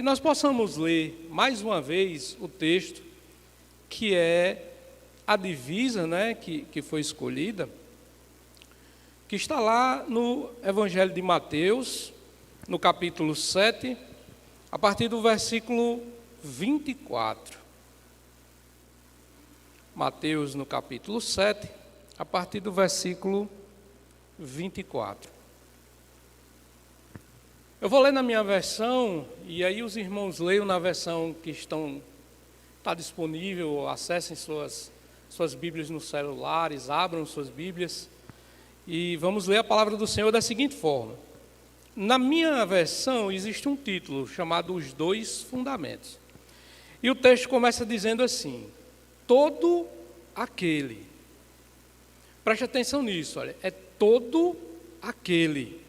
nós possamos ler mais uma vez o texto, que é a divisa, né, que foi escolhida, que está lá no Evangelho de Mateus, no capítulo 7, a partir do versículo 24. Mateus, no capítulo 7, a partir do versículo 24. Eu vou ler na minha versão, e aí os irmãos leiam na versão que está disponível, acessem suas Bíblias nos celulares, abram suas Bíblias, e vamos ler a palavra do Senhor da seguinte forma. Na minha versão existe um título chamado Os Dois Fundamentos. E o texto começa dizendo assim: todo aquele. Preste atenção nisso, olha, é todo aquele,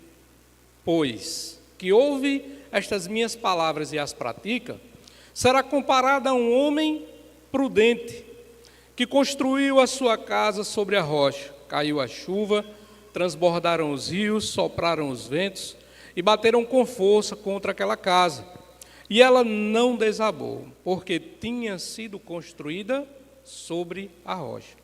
pois, que ouve estas minhas palavras e as pratica, será comparado a um homem prudente, que construiu a sua casa sobre a rocha. Caiu a chuva, transbordaram os rios, sopraram os ventos, e bateram com força contra aquela casa. E ela não desabou, porque tinha sido construída sobre a rocha.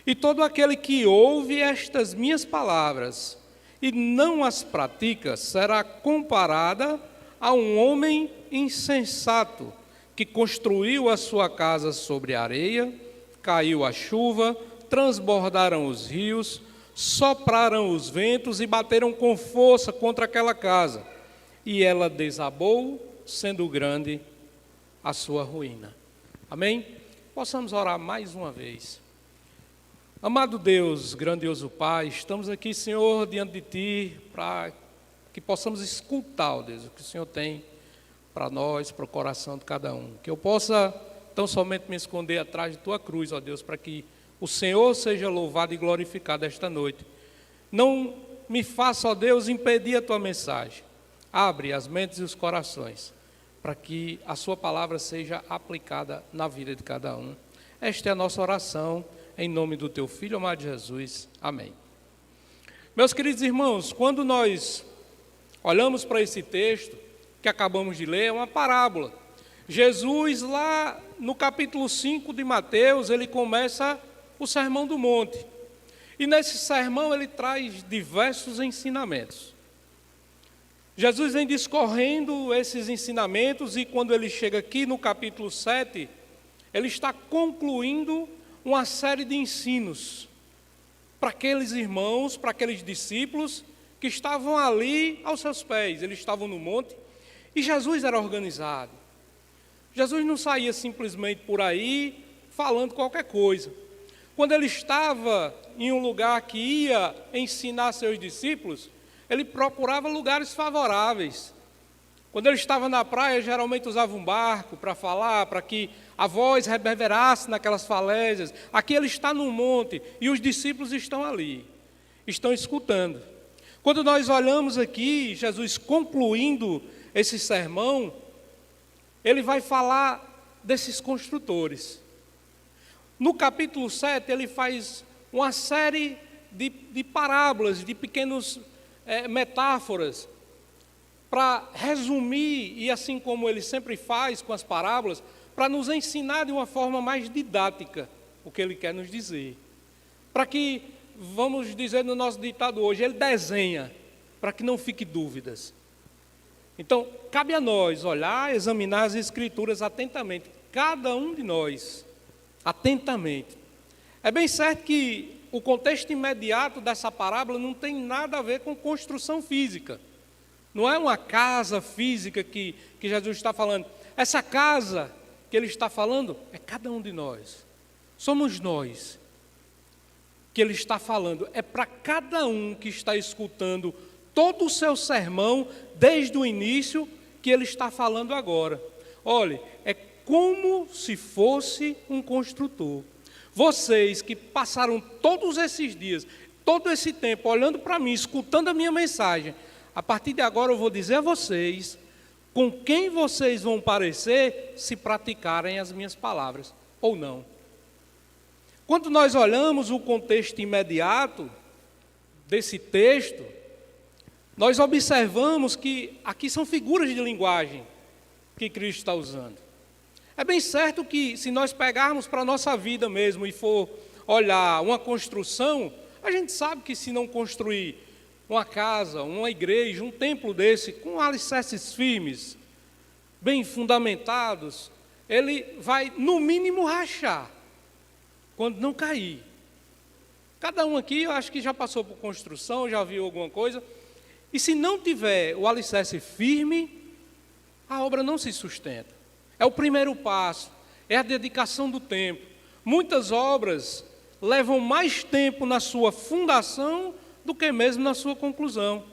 E todo aquele que ouve estas minhas palavras e não as pratica, será comparada a um homem insensato, que construiu a sua casa sobre a areia, caiu a chuva, transbordaram os rios, sopraram os ventos e bateram com força contra aquela casa. E ela desabou, sendo grande a sua ruína. Amém? Possamos orar mais uma vez. Amado Deus, grandioso Pai, estamos aqui, Senhor, diante de Ti, para que possamos escutar, ó Deus, o que o Senhor tem para nós, para o coração de cada um. Que eu possa tão somente me esconder atrás de Tua cruz, ó Deus, para que o Senhor seja louvado e glorificado esta noite. Não me faça, ó Deus, impedir a Tua mensagem. Abre as mentes e os corações, para que a Sua palavra seja aplicada na vida de cada um. Esta é a nossa oração, em nome do Teu Filho amado Jesus. Amém. Meus queridos irmãos, quando nós olhamos para esse texto que acabamos de ler, é uma parábola. Jesus, lá no capítulo 5 de Mateus, ele começa o Sermão do Monte. E nesse sermão ele traz diversos ensinamentos. Jesus vem discorrendo esses ensinamentos e quando ele chega aqui no capítulo 7, ele está concluindo uma série de ensinos para aqueles irmãos, para aqueles discípulos que estavam ali aos seus pés. Eles estavam no monte e Jesus era organizado. Jesus não saía simplesmente por aí falando qualquer coisa. Quando ele estava em um lugar que ia ensinar seus discípulos, ele procurava lugares favoráveis. Quando ele estava na praia, geralmente usava um barco para falar, para que a voz reverberasse naquelas falésias. Aqui ele está no monte e os discípulos estão ali, estão escutando. Quando nós olhamos aqui, Jesus concluindo esse sermão, ele vai falar desses construtores. No capítulo 7, ele faz uma série de parábolas, de pequenas metáforas, para resumir, e assim como ele sempre faz com as parábolas, para nos ensinar de uma forma mais didática o que ele quer nos dizer. Para que, vamos dizer no nosso ditado hoje, ele desenha, para que não fique dúvidas. Então, cabe a nós olhar, examinar as Escrituras atentamente, cada um de nós, atentamente. É bem certo que o contexto imediato dessa parábola não tem nada a ver com construção física. Não é uma casa física que Jesus está falando. Essa casa que ele está falando é cada um de nós. Somos nós que ele está falando. É para cada um que está escutando todo o seu sermão, desde o início, que ele está falando agora. Olhe, é como se fosse um construtor. Vocês que passaram todos esses dias, todo esse tempo, olhando para mim, escutando a minha mensagem, a partir de agora eu vou dizer a vocês com quem vocês vão parecer se praticarem as minhas palavras, ou não. Quando nós olhamos o contexto imediato desse texto, nós observamos que aqui são figuras de linguagem. que Cristo está usando. É bem certo que se nós pegarmos para a nossa vida mesmo e for olhar uma construção, a gente sabe que se não construir uma casa, uma igreja, um templo desse, com alicerces firmes, bem fundamentados, ele vai no mínimo rachar, quando não cair. Cada um aqui, eu acho que já passou por construção, já viu alguma coisa, e se não tiver o alicerce firme, a obra não se sustenta. É o primeiro passo, é a dedicação do tempo. Muitas obras levam mais tempo na sua fundação do que mesmo na sua conclusão.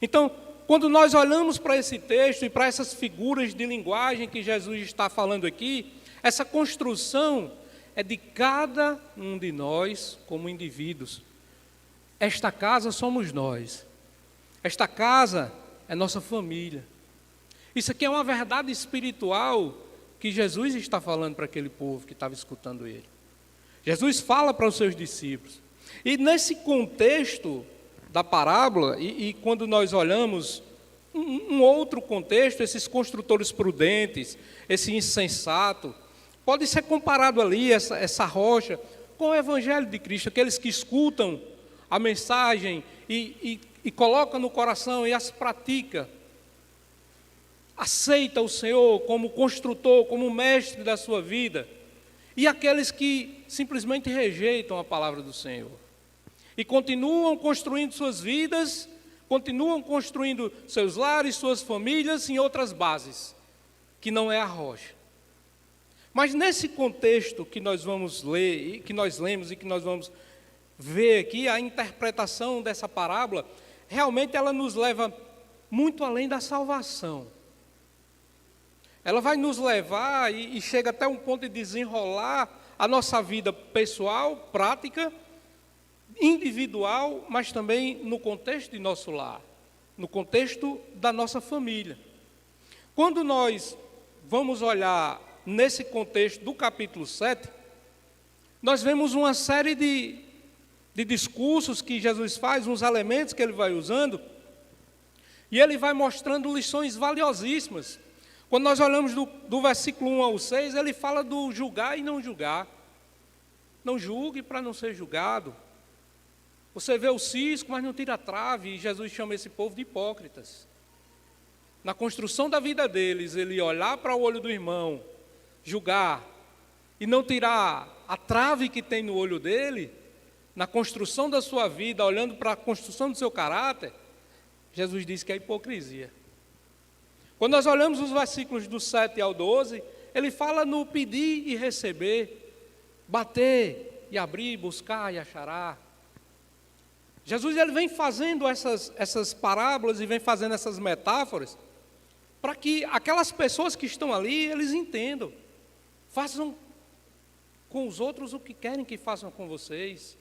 Então, quando nós olhamos para esse texto e para essas figuras de linguagem que Jesus está falando aqui, essa construção é de cada um de nós como indivíduos. Esta casa somos nós. Esta casa é nossa família. Isso aqui é uma verdade espiritual que Jesus está falando para aquele povo que estava escutando ele. Jesus fala para os seus discípulos. E nesse contexto da parábola, e quando nós olhamos um outro contexto, esses construtores prudentes, esse insensato, pode ser comparado ali, essa rocha, com o Evangelho de Cristo, aqueles que escutam a mensagem e colocam no coração e as pratica. Aceita o Senhor como construtor, como mestre da sua vida. E aqueles que simplesmente rejeitam a palavra do Senhor. E continuam construindo suas vidas, continuam construindo seus lares, suas famílias em outras bases, que não é a rocha. Mas nesse contexto que nós vamos ler, e que nós lemos e que nós vamos ver aqui, a interpretação dessa parábola, realmente ela nos leva muito além da salvação. Ela vai nos levar e chega até um ponto de desenrolar a nossa vida pessoal, prática, individual, mas também no contexto de nosso lar, no contexto da nossa família. Quando nós vamos olhar nesse contexto do capítulo 7, nós vemos uma série de discursos que Jesus faz, uns elementos que ele vai usando, e ele vai mostrando lições valiosíssimas. Quando nós olhamos do versículo 1 ao 6, ele fala do julgar e não julgar. Não julgue para não ser julgado. Você vê o cisco, mas não tira a trave, e Jesus chama esse povo de hipócritas. Na construção da vida deles, ele olhar para o olho do irmão, julgar, e não tirar a trave que tem no olho dele, na construção da sua vida, olhando para a construção do seu caráter, Jesus diz que é hipocrisia. Quando nós olhamos os versículos do 7 ao 12, ele fala no pedir e receber, bater e abrir, buscar e achará. Jesus ele vem fazendo essas parábolas e vem fazendo essas metáforas para que aquelas pessoas que estão ali, eles entendam. Façam com os outros o que querem que façam com vocês.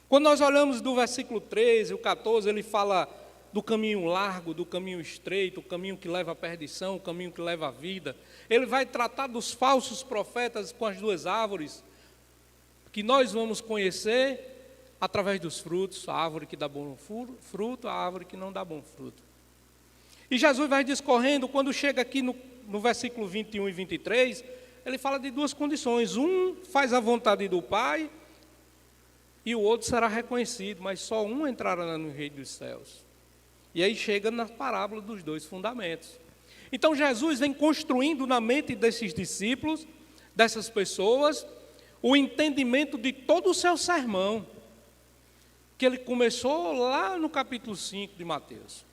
Quando nós olhamos do versículo 13, o 14, ele fala do caminho largo, do caminho estreito, o caminho que leva à perdição, o caminho que leva à vida. Ele vai tratar dos falsos profetas com as duas árvores, que nós vamos conhecer através dos frutos, a árvore que dá bom fruto, a árvore que não dá bom fruto. E Jesus vai discorrendo, quando chega aqui no versículo 21 e 23, ele fala de duas condições. Um faz a vontade do Pai, e o outro será reconhecido, mas só um entrará no reino dos céus. E aí chega na parábola dos dois fundamentos. Então Jesus vem construindo na mente desses discípulos, dessas pessoas, o entendimento de todo o seu sermão, que ele começou lá no capítulo 5 de Mateus.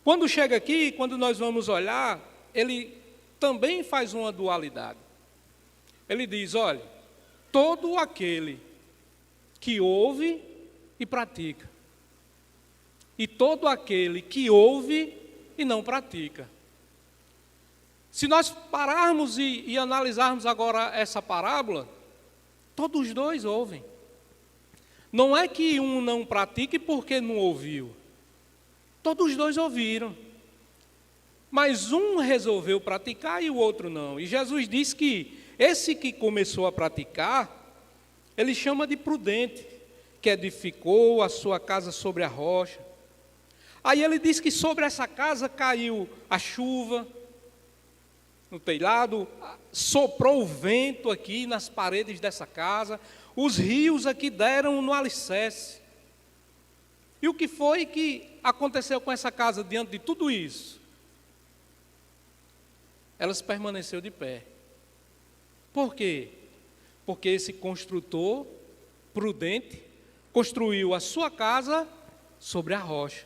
Quando chega aqui, quando nós vamos olhar, ele também faz uma dualidade. Ele diz, olha, todo aquele que ouve e pratica, e todo aquele que ouve e não pratica. Se nós pararmos e analisarmos agora essa parábola, todos os dois ouvem. Não é que um não pratique porque não ouviu. Todos os dois ouviram. Mas um resolveu praticar e o outro não. E Jesus diz que esse que começou a praticar, ele chama de prudente, que edificou a sua casa sobre a rocha. Aí ele diz que sobre essa casa caiu a chuva no telhado, soprou o vento aqui nas paredes dessa casa, os rios aqui deram no alicerce. E o que foi que aconteceu com essa casa diante de tudo isso? Ela permaneceu de pé. Por quê? Porque esse construtor prudente construiu a sua casa sobre a rocha.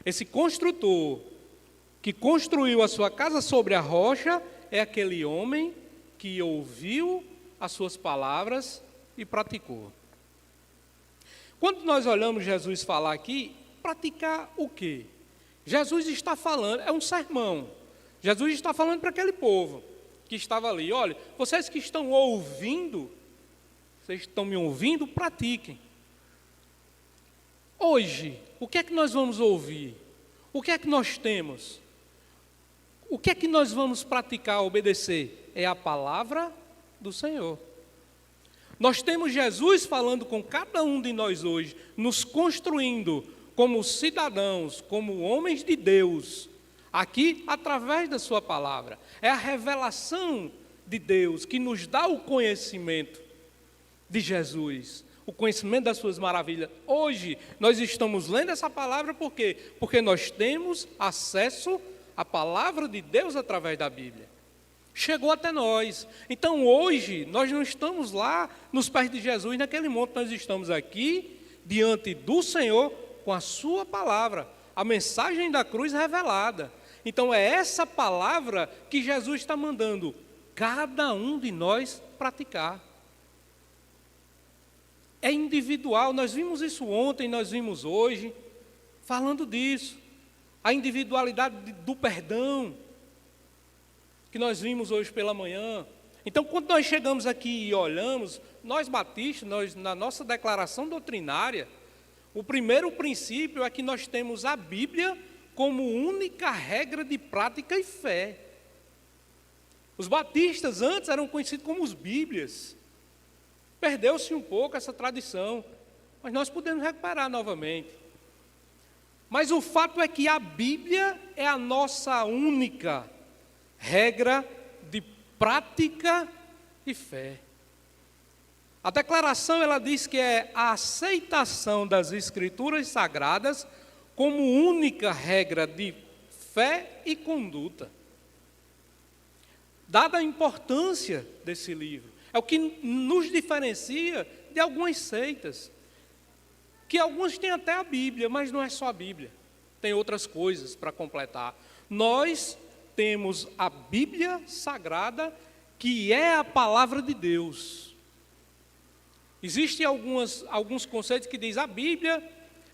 Esse construtor que construiu a sua casa sobre a rocha é aquele homem que ouviu as suas palavras e praticou. Quando nós olhamos Jesus falar aqui, praticar o quê? Jesus está falando, é um sermão. Jesus está falando para aquele povo que estava ali. Olha, vocês que estão ouvindo, vocês estão me ouvindo, pratiquem. Hoje, o que é que nós vamos ouvir? O que é que nós temos? O que é que nós vamos praticar, obedecer? É a palavra do Senhor. Nós temos Jesus falando com cada um de nós hoje, nos construindo como cidadãos, como homens de Deus, aqui através da sua palavra. É a revelação de Deus que nos dá o conhecimento de Jesus, o conhecimento das suas maravilhas. Hoje nós estamos lendo essa palavra por quê? Porque nós temos acesso à palavra de Deus através da Bíblia. Chegou até nós. Então hoje nós não estamos lá nos pés de Jesus naquele monte, nós estamos aqui diante do Senhor com a sua palavra, a mensagem da cruz revelada. Então é essa palavra que Jesus está mandando cada um de nós praticar. É individual, nós vimos isso ontem, nós vimos hoje, falando disso. A individualidade do perdão, que nós vimos hoje pela manhã. Então, quando nós chegamos aqui e olhamos, nós batistas, na nossa declaração doutrinária, o primeiro princípio é que nós temos a Bíblia como única regra de prática e fé. Os batistas antes eram conhecidos como os Bíblias. Perdeu-se um pouco essa tradição, mas nós podemos recuperar novamente. Mas o fato é que a Bíblia é a nossa única regra de prática e fé. A declaração, ela diz que é a aceitação das Escrituras Sagradas como única regra de fé e conduta. Dada a importância desse livro, é o que nos diferencia de algumas seitas, que alguns têm até a Bíblia, mas não é só a Bíblia, tem outras coisas para completar. Nós temos a Bíblia Sagrada, que é a palavra de Deus. Existem alguns conceitos que dizem a Bíblia,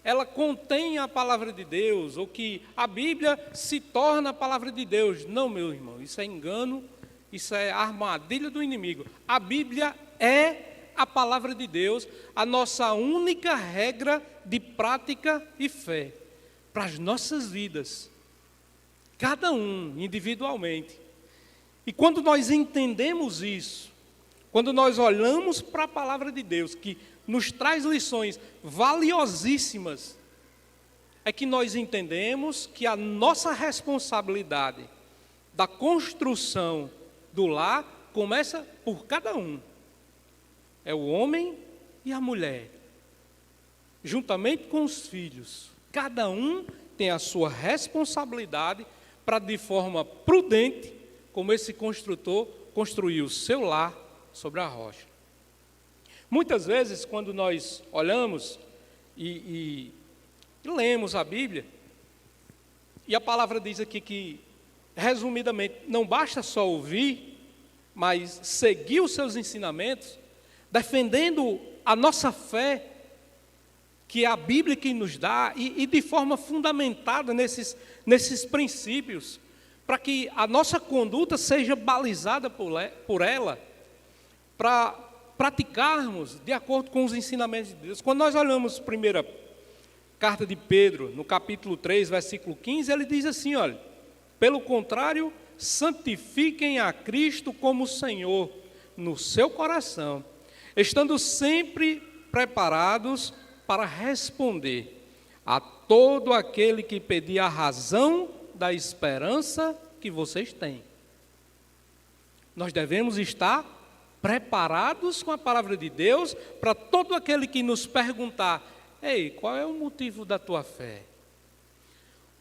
ela contém a palavra de Deus, ou que a Bíblia se torna a palavra de Deus. Não, meu irmão, isso é engano, isso é armadilha do inimigo. A Bíblia é a palavra de Deus, a nossa única regra de prática e fé para as nossas vidas, cada um individualmente. E quando nós entendemos isso, quando nós olhamos para a palavra de Deus, que nos traz lições valiosíssimas, é que nós entendemos que a nossa responsabilidade da construção do lar começa por cada um. É o homem e a mulher, juntamente com os filhos. Cada um tem a sua responsabilidade para, de forma prudente, como esse construtor construiu o seu lar sobre a rocha. Muitas vezes, quando nós olhamos e lemos a Bíblia, e a palavra diz aqui que, resumidamente, não basta só ouvir, mas seguir os seus ensinamentos, defendendo a nossa fé, que é a Bíblia que nos dá, e de forma fundamentada nesses princípios, para que a nossa conduta seja balizada por ela, para praticarmos de acordo com os ensinamentos de Deus. Quando nós olhamos a primeira carta de Pedro, no capítulo 3, versículo 15, ele diz assim, olha, pelo contrário, santifiquem a Cristo como Senhor no seu coração, estando sempre preparados para responder a todo aquele que pedir a razão da esperança que vocês têm. Nós devemos estar preparados com a palavra de Deus para todo aquele que nos perguntar: ei, qual é o motivo da tua fé?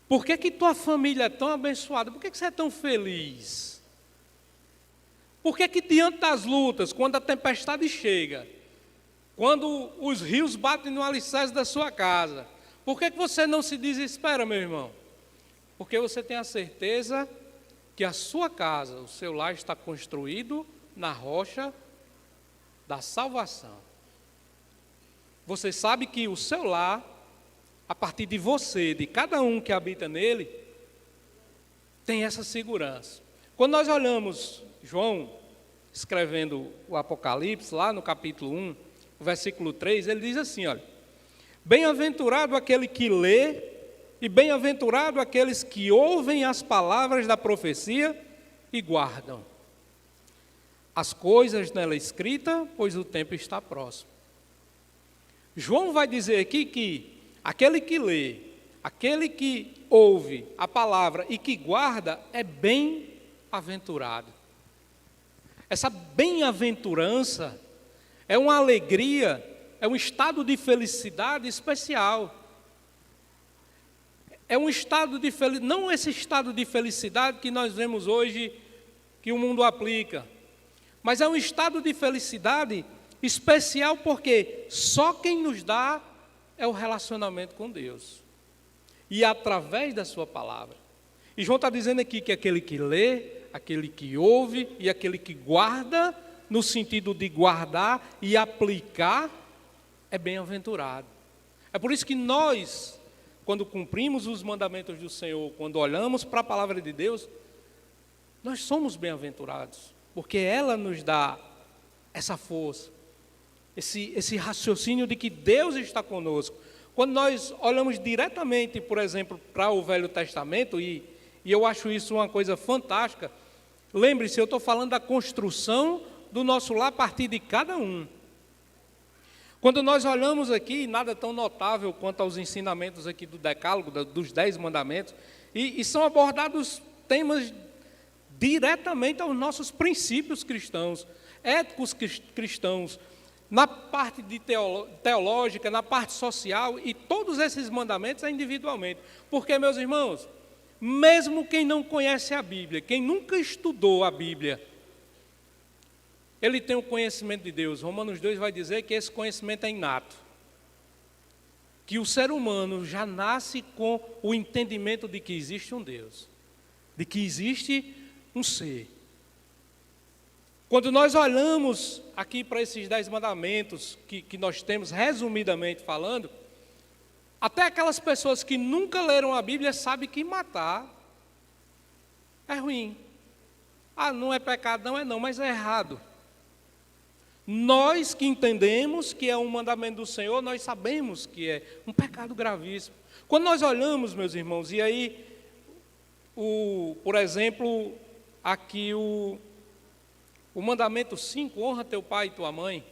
Por que que tua família é tão abençoada? Por que que você é tão feliz? Por que que diante das lutas, quando a tempestade chega, quando os rios batem no alicerce da sua casa, por que que você não se desespera, meu irmão? Porque você tem a certeza que a sua casa, o seu lar está construído na rocha da salvação. Você sabe que o seu lar, a partir de você, de cada um que habita nele, tem essa segurança. Quando nós olhamos João escrevendo o Apocalipse, lá no capítulo 1, versículo 3, ele diz assim, olha: bem-aventurado aquele que lê, e bem-aventurado aqueles que ouvem as palavras da profecia e guardam as coisas nela escritas, pois o tempo está próximo. João vai dizer aqui que aquele que lê, aquele que ouve a palavra e que guarda é bem-aventurado. Essa bem-aventurança é uma alegria, é um estado de felicidade especial. É um estado de felicidade, não esse estado de felicidade que nós vemos hoje, que o mundo aplica, mas é um estado de felicidade especial porque só quem nos dá é o relacionamento com Deus, e através da sua palavra. E João está dizendo aqui que aquele que lê, aquele que ouve e aquele que guarda, no sentido de guardar e aplicar, é bem-aventurado. É por isso que nós, quando cumprimos os mandamentos do Senhor, quando olhamos para a palavra de Deus, nós somos bem-aventurados, porque ela nos dá essa força, esse raciocínio de que Deus está conosco. Quando nós olhamos diretamente, por exemplo, para o Velho Testamento, e eu acho isso uma coisa fantástica, lembre-se, eu estou falando da construção do nosso lar a partir de cada um. Quando nós olhamos aqui, nada tão notável quanto aos ensinamentos aqui do Decálogo, dos 10 mandamentos, e são abordados temas diretamente aos nossos princípios cristãos, éticos cristãos, na parte teológica, na parte social, e todos esses mandamentos individualmente. Porque, meus irmãos, mesmo quem não conhece a Bíblia, quem nunca estudou a Bíblia, ele tem o conhecimento de Deus. Romanos 2 vai dizer que esse conhecimento é inato, que o ser humano já nasce com o entendimento de que existe um Deus, de que existe um ser. Quando nós olhamos aqui para esses 10 mandamentos que nós temos, resumidamente falando, até aquelas pessoas que nunca leram a Bíblia sabem que matar é ruim. Ah, não é pecado, não é não, mas é errado. Nós que entendemos que é um mandamento do Senhor, nós sabemos que é um pecado gravíssimo. Quando nós olhamos, meus irmãos, e aí, por exemplo, aqui o mandamento 5, honra teu pai e tua mãe,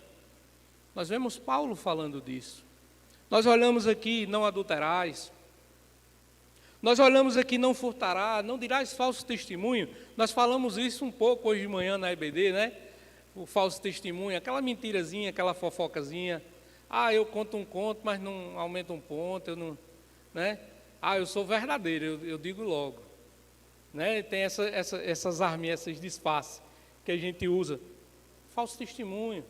nós vemos Paulo falando disso. Nós olhamos aqui, não adulterás. Nós olhamos aqui, não furtará, não dirás falso testemunho. Nós falamos isso um pouco hoje de manhã na EBD, né? O falso testemunho, aquela mentirazinha, aquela fofocazinha. Ah, eu conto um conto, mas não aumento um ponto, eu não, né? Ah, eu sou verdadeiro, eu digo logo. Né? Tem essas arminhas, esses disfarces que a gente usa. Falso testemunho.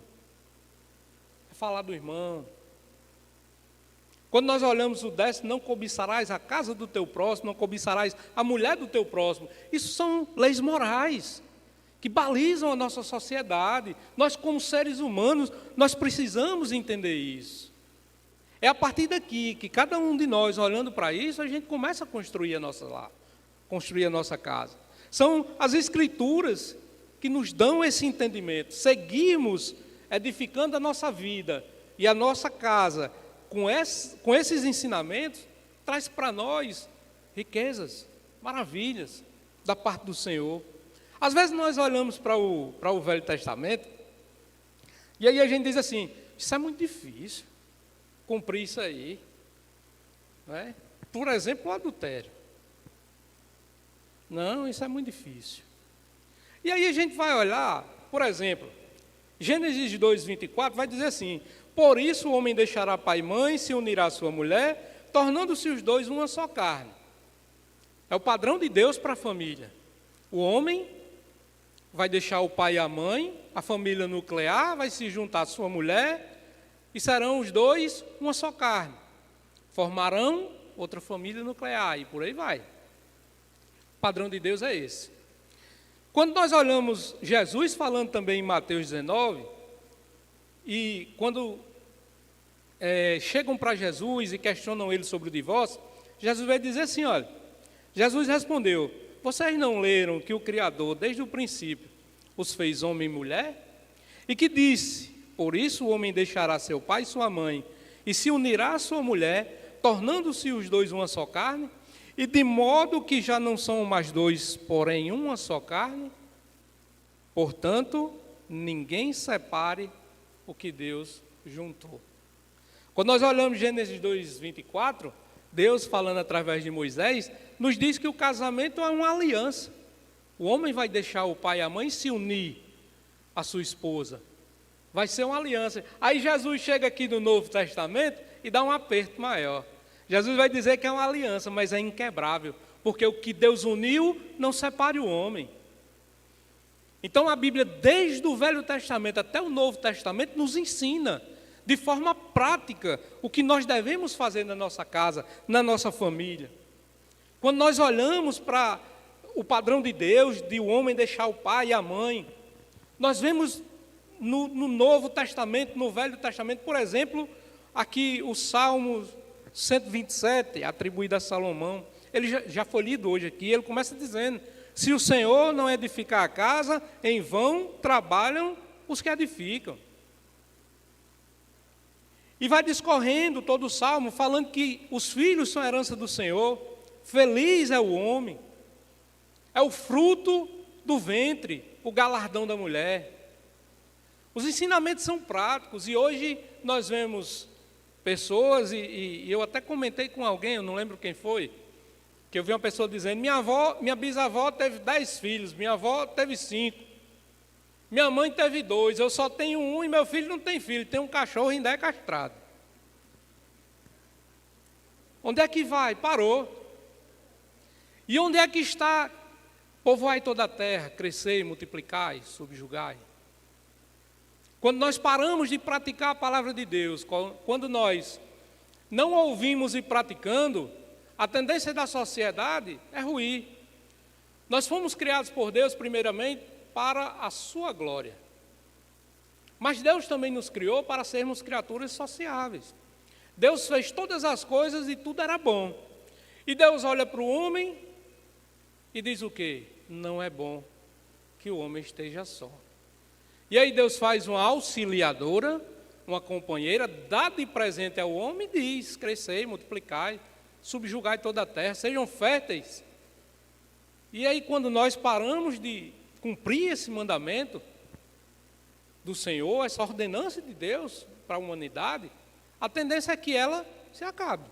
É falar do irmão. Quando nós olhamos o 10, não cobiçarás a casa do teu próximo, não cobiçarás a mulher do teu próximo. Isso são leis morais que balizam a nossa sociedade. Nós, como seres humanos, nós precisamos entender isso. É a partir daqui que cada um de nós, olhando para isso, a gente começa a construir a nossa lar, construir a nossa casa. São as Escrituras que nos dão esse entendimento. Seguirmos edificando a nossa vida e a nossa casa com esses ensinamentos, traz para nós riquezas, maravilhas da parte do Senhor. Às vezes nós olhamos para o Velho Testamento e aí a gente diz assim: isso é muito difícil, cumprir isso aí. né? Por exemplo, o adultério. Não, isso é muito difícil. E aí a gente vai olhar, por exemplo, Gênesis 2, 24 vai dizer assim: por isso o homem deixará pai e mãe, se unirá à sua mulher, tornando-se os dois uma só carne. É o padrão de Deus para a família. O homem vai deixar o pai e a mãe, a família nuclear vai se juntar à sua mulher, e serão os dois uma só carne. Formarão outra família nuclear, e por aí vai. O padrão de Deus é esse. Quando nós olhamos Jesus falando também em Mateus 19, e quando chegam para Jesus e questionam ele sobre o divórcio, Jesus vai dizer assim, olha, Jesus respondeu: vocês não leram que o Criador, desde o princípio, os fez homem e mulher? E que disse: por isso o homem deixará seu pai e sua mãe, e se unirá à sua mulher, tornando-se os dois uma só carne, e de modo que já não são mais dois, porém uma só carne. Portanto, ninguém separe o que Deus juntou. Quando nós olhamos Gênesis 2, 24, Deus falando através de Moisés, nos diz que o casamento é uma aliança. O homem vai deixar o pai e a mãe e se unir à sua esposa. Vai ser uma aliança. Aí Jesus chega aqui no Novo Testamento e dá um aperto maior. Jesus vai dizer que é uma aliança, mas é inquebrável, porque o que Deus uniu, não separe o homem. Então a Bíblia, desde o Velho Testamento até o Novo Testamento, nos ensina de forma prática o que nós devemos fazer na nossa casa, na nossa família. Quando nós olhamos para o padrão de Deus, de o homem deixar o pai e a mãe, nós vemos no Novo Testamento, no Velho Testamento, por exemplo, aqui o Salmo 127, atribuído a Salomão, ele já foi lido hoje aqui, ele começa dizendo: se o Senhor não edificar a casa, em vão trabalham os que edificam. E vai discorrendo todo o Salmo, falando que os filhos são a herança do Senhor, feliz é o homem, é o fruto do ventre, o galardão da mulher. Os ensinamentos são práticos, e hoje nós vemos pessoas, e eu até comentei com alguém, eu não lembro quem foi, que eu vi uma pessoa dizendo: minha bisavó teve 10 filhos, minha avó teve 5, minha mãe teve 2, eu só tenho um e meu filho não tem filho, tem um cachorro e ainda é castrado. Onde é que vai? Parou. E onde é que está? Povoai toda a terra, crescei, multiplicai, subjugai. Quando nós paramos de praticar a palavra de Deus, quando nós não ouvimos e praticando, a tendência da sociedade é ruir. Nós fomos criados por Deus, primeiramente, para a sua glória. Mas Deus também nos criou para sermos criaturas sociáveis. Deus fez todas as coisas e tudo era bom. E Deus olha para o homem e diz o quê? Não é bom que o homem esteja só. E aí Deus faz uma auxiliadora, uma companheira, dá de presente ao homem e diz: crescei, multiplicai, subjugai toda a terra, sejam férteis. E aí quando nós paramos de cumprir esse mandamento do Senhor, essa ordenança de Deus para a humanidade, a tendência é que ela se acabe.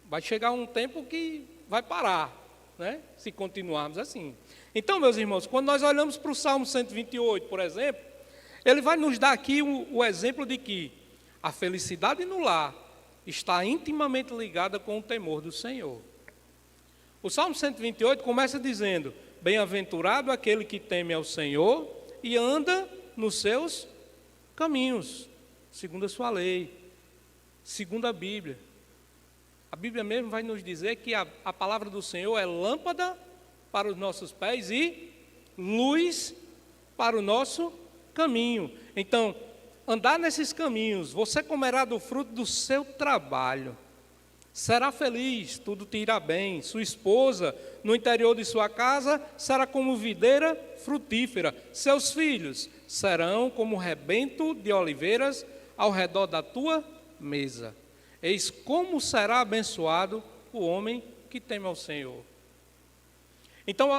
Vai chegar um tempo que vai parar, né? Se continuarmos assim. Então, meus irmãos, quando nós olhamos para o Salmo 128, por exemplo, ele vai nos dar aqui o exemplo de que a felicidade no lar está intimamente ligada com o temor do Senhor. O Salmo 128 começa dizendo: bem-aventurado aquele que teme ao Senhor e anda nos seus caminhos, segundo a sua lei, segundo a Bíblia. A Bíblia mesmo vai nos dizer que a palavra do Senhor é lâmpada para os nossos pés e luz para o nosso caminho. Então, andar nesses caminhos, você comerá do fruto do seu trabalho. Será feliz, tudo te irá bem. Sua esposa, no interior de sua casa, será como videira frutífera. Seus filhos serão como rebento de oliveiras ao redor da tua mesa. Eis como será abençoado o homem que teme ao Senhor. Então,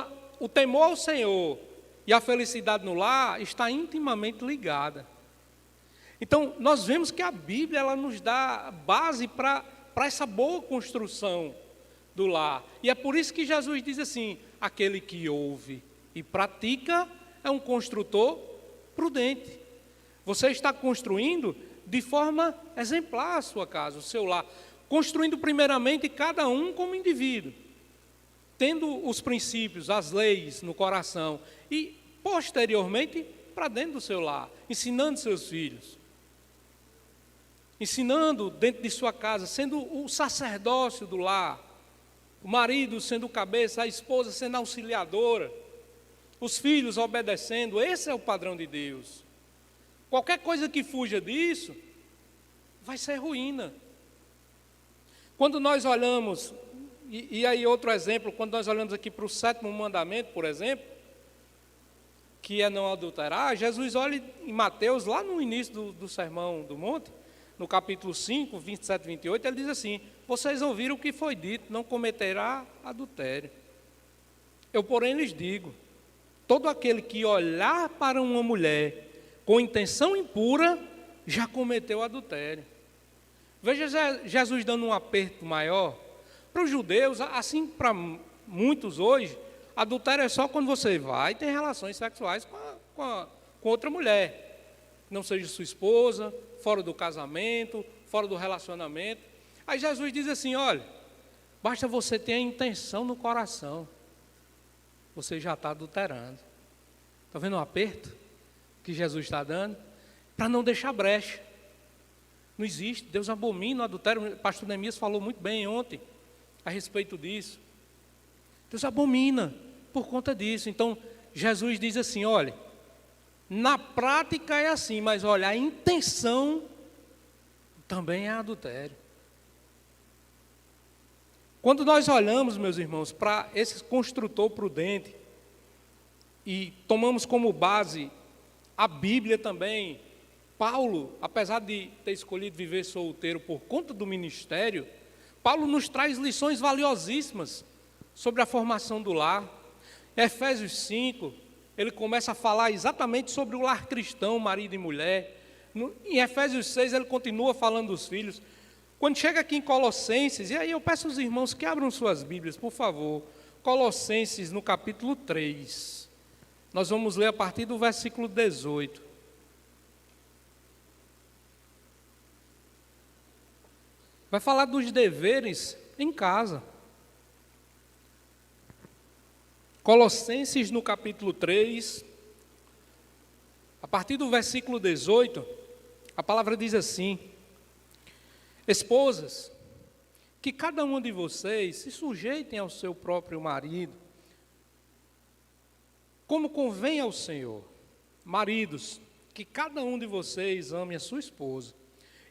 o temor ao Senhor e a felicidade no lar está intimamente ligada. Então, nós vemos que a Bíblia ela nos dá base para para essa boa construção do lar. E é por isso que Jesus diz assim: aquele que ouve e pratica é um construtor prudente. Você está construindo de forma exemplar a sua casa, o seu lar, construindo primeiramente cada um como indivíduo, tendo os princípios, as leis no coração e posteriormente para dentro do seu lar, ensinando seus filhos, ensinando dentro de sua casa, sendo o sacerdócio do lar, o marido sendo o cabeça, a esposa sendo auxiliadora, os filhos obedecendo. Esse é o padrão de Deus. Qualquer coisa que fuja disso vai ser ruína. Quando nós olhamos, e aí outro exemplo, quando nós olhamos aqui para o 7º mandamento, por exemplo, que é não adulterar, Jesus olha em Mateus, lá no início do Sermão do Monte, no capítulo 5, 27 e 28, ele diz assim: vocês ouviram o que foi dito, não cometerá adultério. Eu, porém, lhes digo, todo aquele que olhar para uma mulher com intenção impura, já cometeu adultério. Veja Jesus dando um aperto maior. Para os judeus, assim para muitos hoje, adultério é só quando você vai e tem relações sexuais com outra mulher, não seja sua esposa, fora do casamento, fora do relacionamento. Aí Jesus diz assim: olha, basta você ter a intenção no coração, você já está adulterando. Está vendo o aperto que Jesus está dando? Para não deixar brecha. Não existe, Deus abomina o adultério. O pastor Neemias falou muito bem ontem a respeito disso. Deus abomina por conta disso. Então, Jesus diz assim: olha, na prática é assim, mas olha, a intenção também é adultério. Quando nós olhamos, meus irmãos, para esse construtor prudente e tomamos como base a Bíblia também, Paulo, apesar de ter escolhido viver solteiro por conta do ministério, Paulo nos traz lições valiosíssimas sobre a formação do lar. Efésios 5, ele começa a falar exatamente sobre o lar cristão, marido e mulher. Em Efésios 6, ele continua falando dos filhos. Quando chega aqui em Colossenses, e aí eu peço aos irmãos que abram suas Bíblias, por favor. Colossenses, no capítulo 3. Nós vamos ler a partir do versículo 18. Vai falar dos deveres em casa. Colossenses, no capítulo 3, a partir do versículo 18, a palavra diz assim: esposas, que cada um de vocês se sujeitem ao seu próprio marido, como convém ao Senhor. Maridos, que cada um de vocês ame a sua esposa,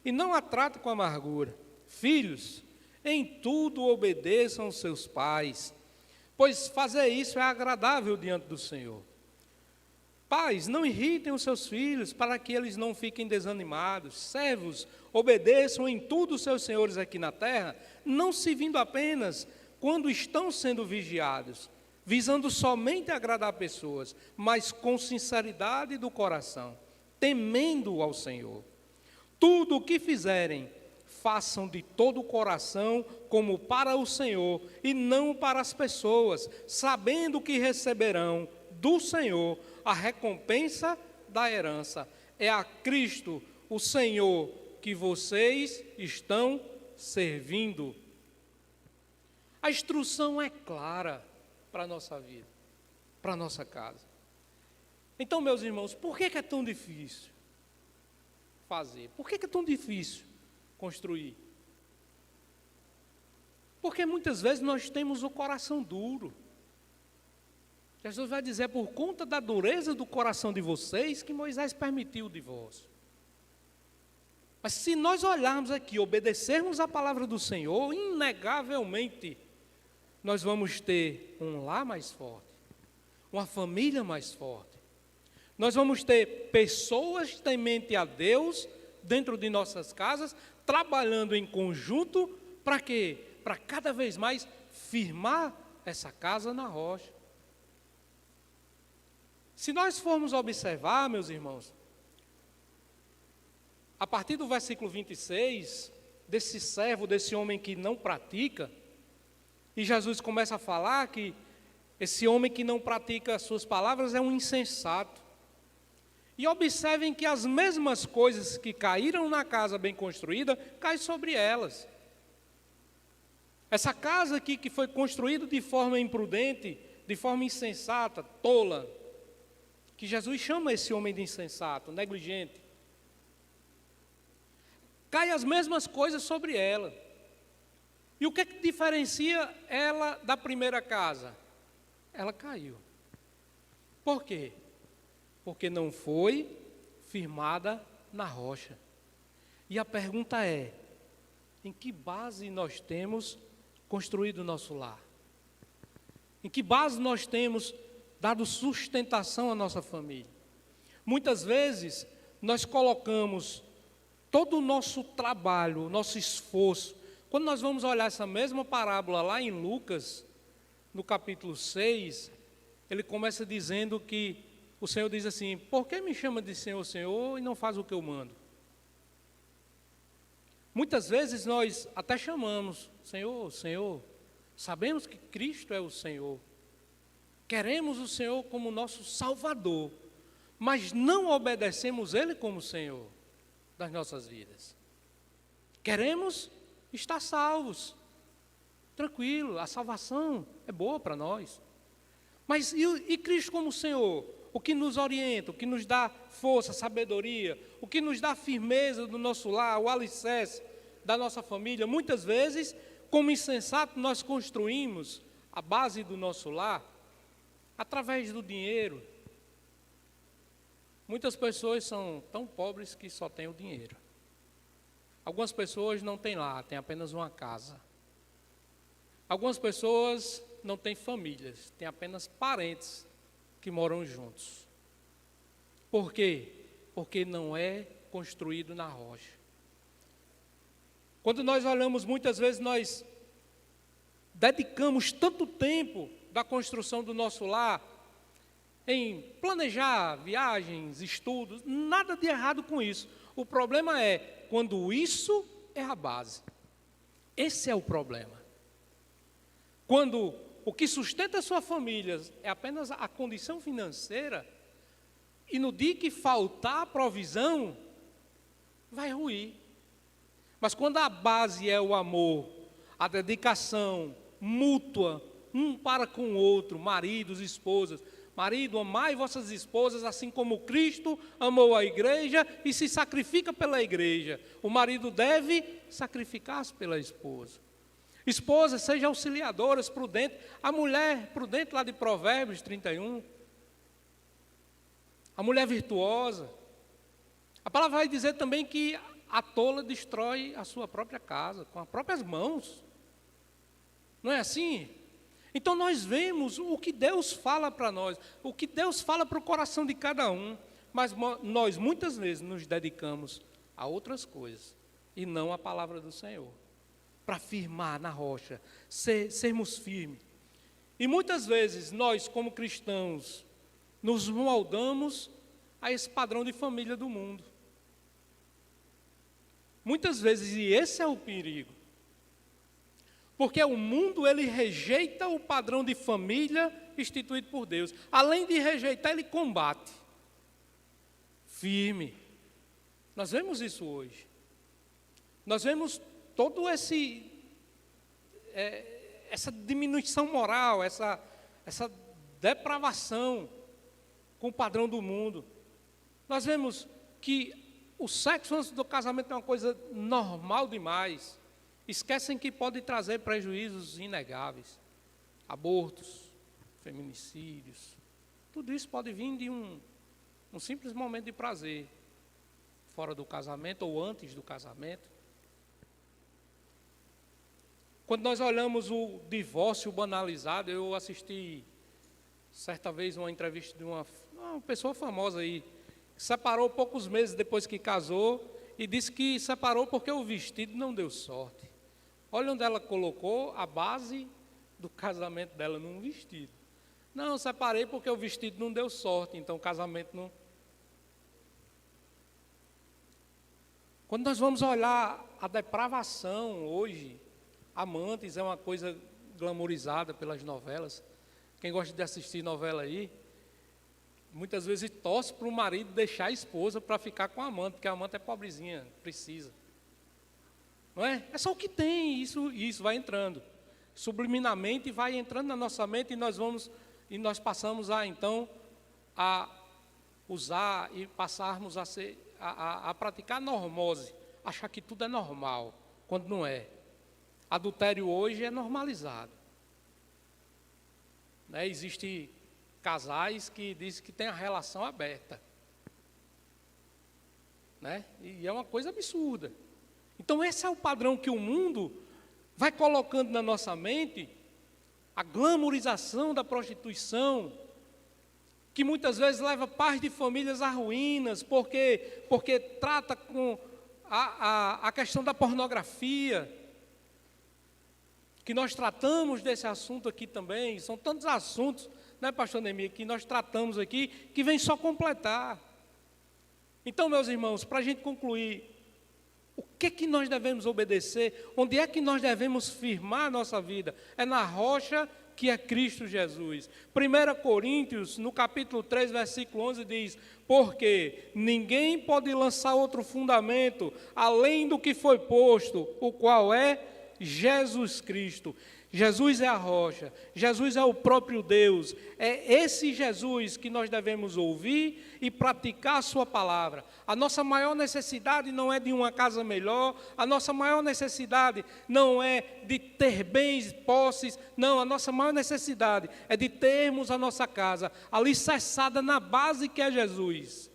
e não a trate com amargura. Filhos, em tudo obedeçam aos seus pais, pois fazer isso é agradável diante do Senhor. Pais, não irritem os seus filhos, para que eles não fiquem desanimados. Servos, obedeçam em tudo os seus senhores aqui na terra, não servindo apenas quando estão sendo vigiados, visando somente agradar pessoas, mas com sinceridade do coração, temendo ao Senhor. Tudo o que fizerem, façam de todo o coração como para o Senhor e não para as pessoas, sabendo que receberão do Senhor a recompensa da herança. É a Cristo, o Senhor, que vocês estão servindo. A instrução é clara para a nossa vida, para a nossa casa. Então, meus irmãos, por que é tão difícil fazer? Por que é tão difícil construir? Porque muitas vezes nós temos o coração duro. Jesus vai dizer: por conta da dureza do coração de vocês, que Moisés permitiu o divórcio. Mas se nós olharmos aqui, obedecermos a palavra do Senhor, inegavelmente, nós vamos ter um lar mais forte, uma família mais forte. Nós vamos ter pessoas temente a Deus dentro de nossas casas, trabalhando em conjunto, para quê? Para cada vez mais firmar essa casa na rocha. Se nós formos observar, meus irmãos, a partir do versículo 26, desse servo, desse homem que não pratica, e Jesus começa a falar que esse homem que não pratica as suas palavras é um insensato. E observem que as mesmas coisas que caíram na casa bem construída, caem sobre elas. Essa casa aqui que foi construída de forma imprudente, de forma insensata, tola, que Jesus chama esse homem de insensato, negligente, cai as mesmas coisas sobre ela. E o que é que diferencia ela da primeira casa? Ela caiu. Por quê? Porque não foi firmada na rocha. E a pergunta é: em que base nós temos construído o nosso lar? Em que base nós temos dado sustentação à nossa família? Muitas vezes nós colocamos todo o nosso trabalho, o nosso esforço. Quando nós vamos olhar essa mesma parábola lá em Lucas, no capítulo 6, ele começa dizendo que o Senhor diz assim: por que me chama de Senhor, Senhor, e não faz o que eu mando? Muitas vezes nós até chamamos, Senhor, Senhor, sabemos que Cristo é o Senhor, queremos o Senhor como nosso Salvador, mas não obedecemos Ele como Senhor das nossas vidas. Queremos estar salvos, tranquilo, a salvação é boa para nós. Mas e Cristo como Senhor? O que nos orienta, o que nos dá força, sabedoria, o que nos dá firmeza do nosso lar, o alicerce da nossa família. Muitas vezes, como insensato, nós construímos a base do nosso lar através do dinheiro. Muitas pessoas são tão pobres que só têm o dinheiro. Algumas pessoas não têm lar, têm apenas uma casa. Algumas pessoas não têm famílias, têm apenas parentes que moram juntos. Por quê? Porque não é construído na rocha. Quando nós olhamos, muitas vezes nós dedicamos tanto tempo da construção do nosso lar em planejar viagens, estudos, nada de errado com isso. O problema é quando isso é a base. Esse é o problema. Quando o que sustenta a sua família é apenas a condição financeira, e no dia que faltar a provisão, vai ruir. Mas quando a base é o amor, a dedicação mútua, um para com o outro, maridos, esposas. Marido, amai vossas esposas, assim como Cristo amou a igreja e se sacrifica pela igreja. O marido deve sacrificar-se pela esposa. Esposas, sejam auxiliadoras, prudentes. A mulher prudente lá de Provérbios 31. A mulher virtuosa. A palavra vai dizer também que a tola destrói a sua própria casa, com as próprias mãos. Não é assim? Então nós vemos o que Deus fala para nós, o que Deus fala para o coração de cada um, mas nós muitas vezes nos dedicamos a outras coisas e não à palavra do Senhor, para firmar na rocha, sermos firmes. E muitas vezes nós, como cristãos, nos moldamos a esse padrão de família do mundo. Muitas vezes, e esse é o perigo, porque o mundo, ele rejeita o padrão de família instituído por Deus. Além de rejeitar, ele combate. Firme. Nós vemos isso hoje. Nós vemos todo essa diminuição moral, essa depravação com o padrão do mundo. Nós vemos que o sexo antes do casamento é uma coisa normal demais. Esquecem que pode trazer prejuízos inegáveis. Abortos, feminicídios. Tudo isso pode vir de um simples momento de prazer, fora do casamento ou antes do casamento. Quando nós olhamos o divórcio banalizado, eu assisti certa vez uma entrevista de uma pessoa famosa aí, que separou poucos meses depois que casou e disse que separou porque o vestido não deu sorte. Olha onde ela colocou a base do casamento dela, num vestido. Não, separei porque o vestido não deu sorte, então o casamento não. Quando nós vamos olhar a depravação hoje, amantes é uma coisa glamorizada pelas novelas. Quem gosta de assistir novela aí, muitas vezes torce para o marido deixar a esposa para ficar com a amante, porque a amante é pobrezinha, precisa. Não é? É só o que tem, isso vai entrando. Subliminamente vai entrando na nossa mente e nós passamos então a usar e passarmos a praticar normose, achar que tudo é normal, quando não é. Adultério hoje é normalizado. Né? Existem casais que dizem que tem a relação aberta. Né? E é uma coisa absurda. Então esse é o padrão que o mundo vai colocando na nossa mente, a glamorização da prostituição, que muitas vezes leva pais de famílias a ruínas, porque trata com a questão da pornografia, que nós tratamos desse assunto aqui também. São tantos assuntos, né, pastor Neemias, que nós tratamos aqui, que vem só completar. Então, meus irmãos, para a gente concluir, o que nós devemos obedecer? Onde é que nós devemos firmar a nossa vida? É na rocha que é Cristo Jesus. 1 Coríntios, no capítulo 3, versículo 11, diz: porque ninguém pode lançar outro fundamento, além do que foi posto, o qual é Jesus Cristo. Jesus é a rocha, Jesus é o próprio Deus. É esse Jesus que nós devemos ouvir e praticar a sua palavra. A nossa maior necessidade não é de uma casa melhor, a nossa maior necessidade não é de ter bens, posses, não, a nossa maior necessidade é de termos a nossa casa alicerçada na base que é Jesus.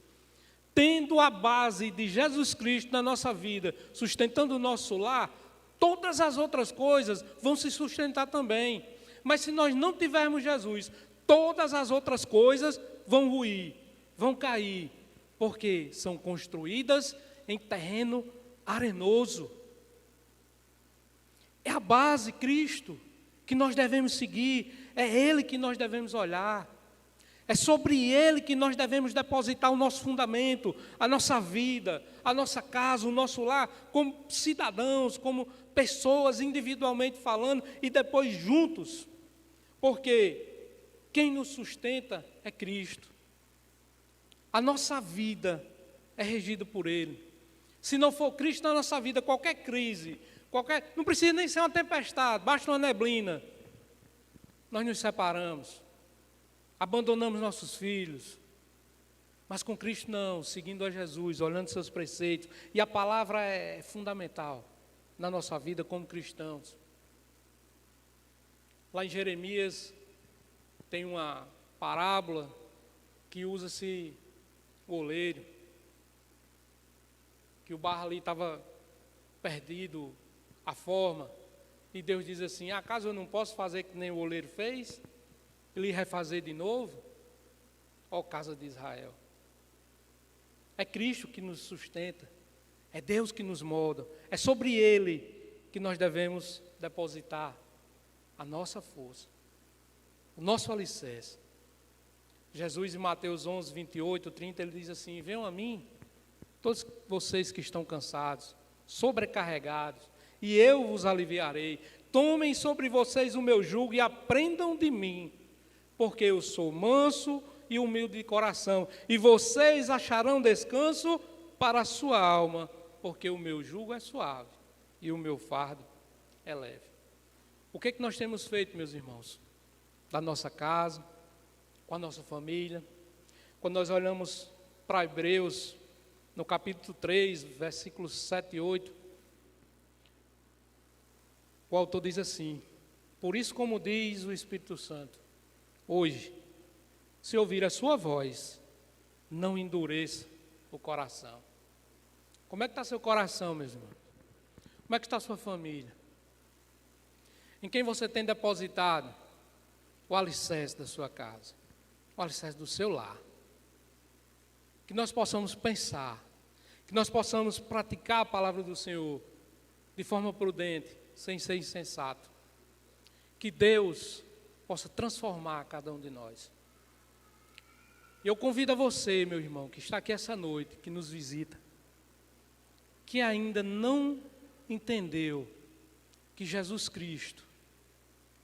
Tendo a base de Jesus Cristo na nossa vida, sustentando o nosso lar, todas as outras coisas vão se sustentar também. Mas se nós não tivermos Jesus, todas as outras coisas vão ruir, vão cair, porque são construídas em terreno arenoso. É a base, Cristo, que nós devemos seguir, é Ele que nós devemos olhar. É sobre Ele que nós devemos depositar o nosso fundamento, a nossa vida, a nossa casa, o nosso lar, como cidadãos, como pessoas individualmente falando e depois juntos. Porque quem nos sustenta é Cristo. A nossa vida é regida por Ele. Se não for Cristo na nossa vida, qualquer crise, não precisa nem ser uma tempestade, basta uma neblina, nós nos separamos. Abandonamos nossos filhos, mas com Cristo não, seguindo a Jesus, olhando seus preceitos, e a palavra é fundamental na nossa vida como cristãos. Lá em Jeremias tem uma parábola que usa-se o oleiro, que o barro ali estava perdido a forma, e Deus diz assim: acaso eu não posso fazer que nem o oleiro fez? Ele refazer de novo? Ó casa de Israel. É Cristo que nos sustenta, é Deus que nos molda, é sobre Ele que nós devemos depositar a nossa força, o nosso alicerce. Jesus em Mateus 11, 28, 30, Ele diz assim: venham a mim, todos vocês que estão cansados, sobrecarregados, e eu vos aliviarei. Tomem sobre vocês o meu jugo e aprendam de mim, porque eu sou manso e humilde de coração, e vocês acharão descanso para a sua alma, porque o meu jugo é suave e o meu fardo é leve. O que nós temos feito, meus irmãos? Da nossa casa, com a nossa família. Quando nós olhamos para Hebreus, no capítulo 3, versículos 7 e 8, o autor diz assim: por isso, como diz o Espírito Santo, hoje, se ouvir a sua voz, não endureça o coração. Como é que está seu coração, meus irmãos? Como é que está a sua família? Em quem você tem depositado o alicerce da sua casa, o alicerce do seu lar? Que nós possamos pensar, que nós possamos praticar a palavra do Senhor de forma prudente, sem ser insensato. Que Deus possa transformar cada um de nós. E eu convido a você, meu irmão, que está aqui essa noite, que nos visita, que ainda não entendeu que Jesus Cristo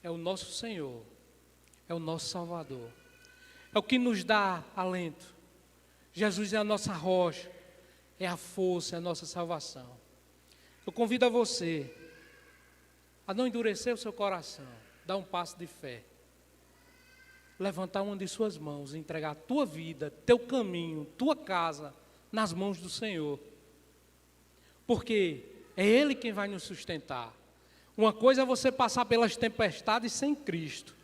é o nosso Senhor, é o nosso Salvador, é o que nos dá alento. Jesus é a nossa rocha, é a força, é a nossa salvação. Eu convido a você a não endurecer o seu coração, dar um passo de fé, levantar uma de suas mãos, entregar a tua vida, teu caminho, tua casa nas mãos do Senhor, porque é Ele quem vai nos sustentar. Uma coisa é você passar pelas tempestades sem Cristo,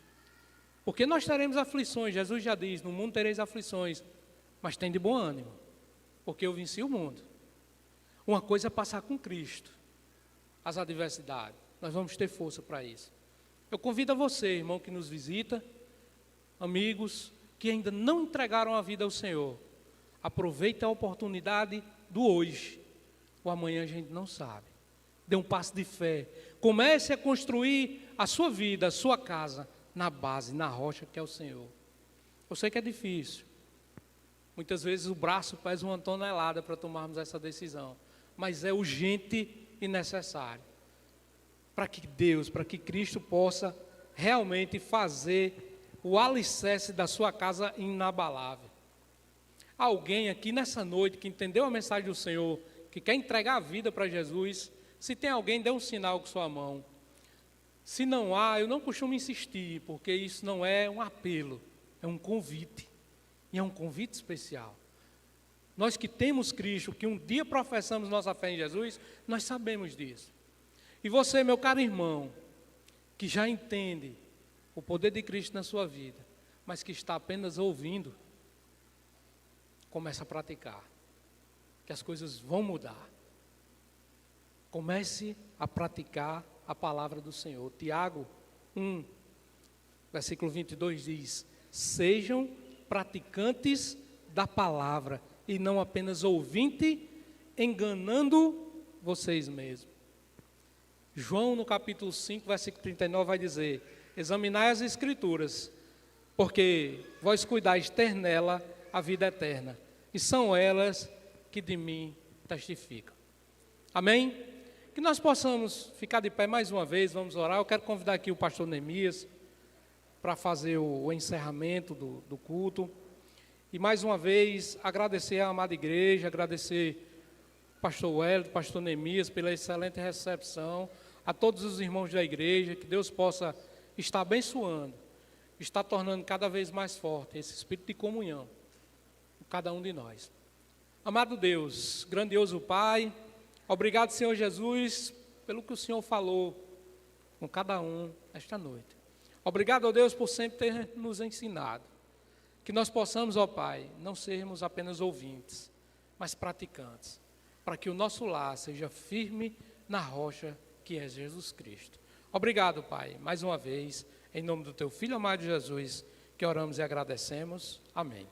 porque nós teremos aflições. Jesus já diz: no mundo tereis aflições, mas tem de bom ânimo, porque eu venci o mundo. Uma coisa é passar com Cristo as adversidades, nós vamos ter força para isso. Eu convido a você, irmão, que nos visita, amigos que ainda não entregaram a vida ao Senhor, aproveite a oportunidade do hoje. O amanhã a gente não sabe. Dê um passo de fé, comece a construir a sua vida, a sua casa, na base, na rocha que é o Senhor. Eu sei que é difícil, muitas vezes o braço pesa uma tonelada para tomarmos essa decisão, mas é urgente e necessário, para que Deus, para que Cristo possa realmente fazer o alicerce da sua casa inabalável. Alguém aqui nessa noite que entendeu a mensagem do Senhor, que quer entregar a vida para Jesus, se tem alguém, dê um sinal com sua mão. Se não há, eu não costumo insistir, porque isso não é um apelo, é um convite, e é um convite especial. Nós que temos Cristo, que um dia professamos nossa fé em Jesus, nós sabemos disso. E você, meu caro irmão, que já entende o poder de Cristo na sua vida, mas que está apenas ouvindo, comece a praticar, que as coisas vão mudar. Comece a praticar a palavra do Senhor. Tiago 1, versículo 22 diz: sejam praticantes da palavra e não apenas ouvintes, enganando vocês mesmos. João, no capítulo 5, versículo 39, vai dizer: examinai as Escrituras, porque vós cuidais ter nela a vida eterna, e são elas que de mim testificam. Amém? Que nós possamos ficar de pé mais uma vez, vamos orar. Eu quero convidar aqui o pastor Neemias para fazer o encerramento do culto. E mais uma vez, agradecer à amada igreja, agradecer ao pastor Wellington, ao pastor Neemias, pela excelente recepção, a todos os irmãos da igreja, que Deus possa estar abençoando, estar tornando cada vez mais forte esse espírito de comunhão com cada um de nós. Amado Deus, grandioso Pai, obrigado, Senhor Jesus, pelo que o Senhor falou com cada um esta noite. Obrigado, ó Deus, por sempre ter nos ensinado. Que nós possamos, ó Pai, não sermos apenas ouvintes, mas praticantes, para que o nosso lar seja firme na rocha que é Jesus Cristo. Obrigado, Pai, mais uma vez, em nome do Teu Filho amado Jesus, que oramos e agradecemos. Amém.